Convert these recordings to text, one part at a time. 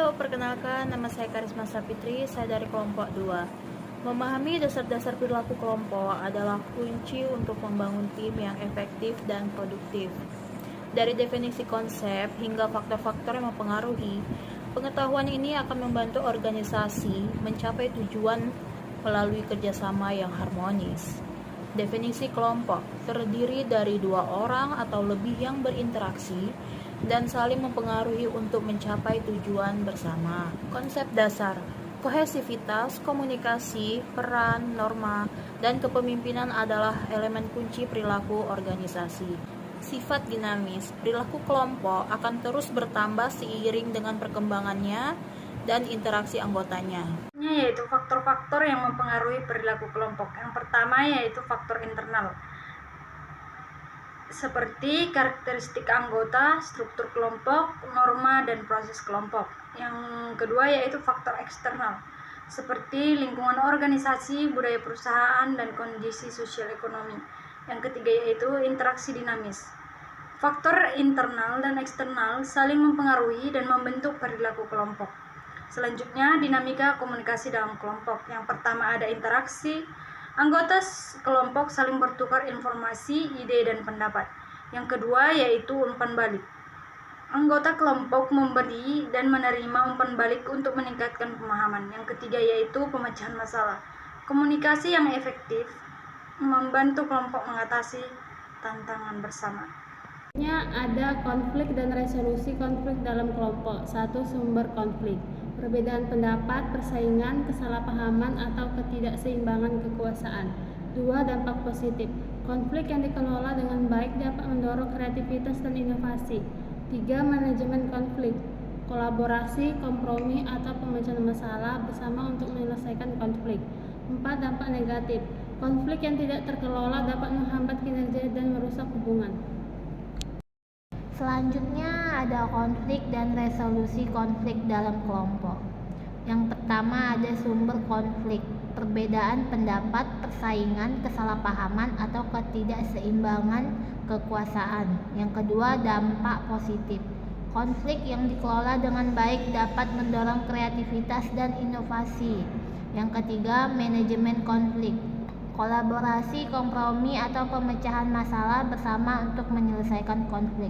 Halo, perkenalkan nama saya Karisma Sapitri, saya dari kelompok 2. Memahami dasar-dasar perilaku kelompok adalah kunci untuk membangun tim yang efektif dan produktif. Dari definisi konsep hingga faktor-faktor yang mempengaruhi, pengetahuan ini akan membantu organisasi mencapai tujuan melalui kerjasama yang harmonis. Definisi kelompok terdiri dari 2 orang atau lebih yang berinteraksi dan saling mempengaruhi untuk mencapai tujuan bersama. Konsep dasar: kohesivitas, komunikasi, peran, norma, dan kepemimpinan adalah elemen kunci perilaku organisasi. Sifat dinamis: perilaku kelompok akan terus bertambah seiring dengan perkembangannya dan interaksi anggotanya. Yaitu faktor-faktor yang mempengaruhi perilaku kelompok. Yang pertama yaitu faktor internal, seperti karakteristik anggota, struktur kelompok, norma, dan proses kelompok. Yang kedua yaitu faktor eksternal, seperti lingkungan organisasi, budaya perusahaan, dan kondisi sosial ekonomi. Yang ketiga yaitu interaksi dinamis. Faktor internal dan eksternal saling mempengaruhi dan membentuk perilaku kelompok. Selanjutnya, dinamika komunikasi dalam kelompok. Yang pertama ada interaksi. Anggota kelompok saling bertukar informasi, ide, dan pendapat. Yang kedua yaitu umpan balik. Anggota kelompok memberi dan menerima umpan balik untuk meningkatkan pemahaman. Yang ketiga yaitu pemecahan masalah. Komunikasi yang efektif membantu kelompok mengatasi tantangan bersama. Ada konflik dan resolusi konflik dalam kelompok. 1. Sumber konflik: perbedaan pendapat, persaingan, kesalahpahaman, atau ketidakseimbangan kekuasaan. 2. Dampak positif: konflik yang dikelola dengan baik dapat mendorong kreativitas dan inovasi. 3. Manajemen konflik: kolaborasi, kompromi, atau pemecahan masalah bersama untuk menyelesaikan konflik. 4. Dampak negatif: konflik yang tidak terkelola dapat menghambat kinerja dan merusak hubungan. Selanjutnya ada konflik dan resolusi konflik dalam kelompok. Yang pertama ada sumber konflik: perbedaan pendapat, persaingan, kesalahpahaman, atau ketidakseimbangan kekuasaan. Yang kedua, dampak positif: konflik yang dikelola dengan baik dapat mendorong kreativitas dan inovasi. Yang ketiga, manajemen konflik: kolaborasi, kompromi, atau pemecahan masalah bersama untuk menyelesaikan konflik.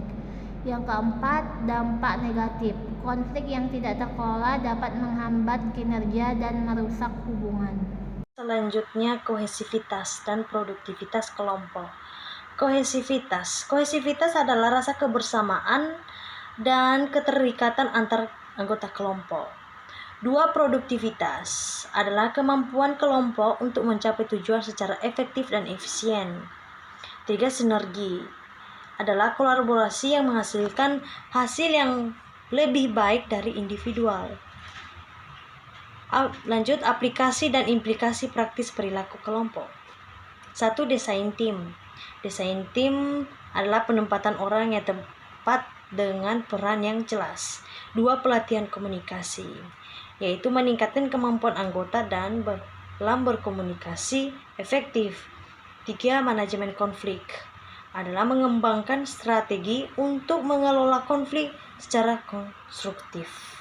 Yang keempat, dampak negatif: konflik yang tidak terkelola dapat menghambat kinerja dan merusak hubungan. Selanjutnya, kohesivitas dan produktivitas kelompok. Kohesivitas adalah rasa kebersamaan dan keterikatan antar anggota kelompok. 2. Produktivitas adalah kemampuan kelompok untuk mencapai tujuan secara efektif dan efisien. 3. Sinergi adalah kolaborasi yang menghasilkan hasil yang lebih baik dari individual. Lanjut, aplikasi dan implikasi praktis perilaku kelompok. 1. Desain tim. Desain tim adalah penempatan orang yang tepat dengan peran yang jelas. 2. Pelatihan komunikasi, yaitu meningkatkan kemampuan anggota dalam berkomunikasi efektif. 3. Manajemen konflik adalah mengembangkan strategi untuk mengelola konflik secara konstruktif.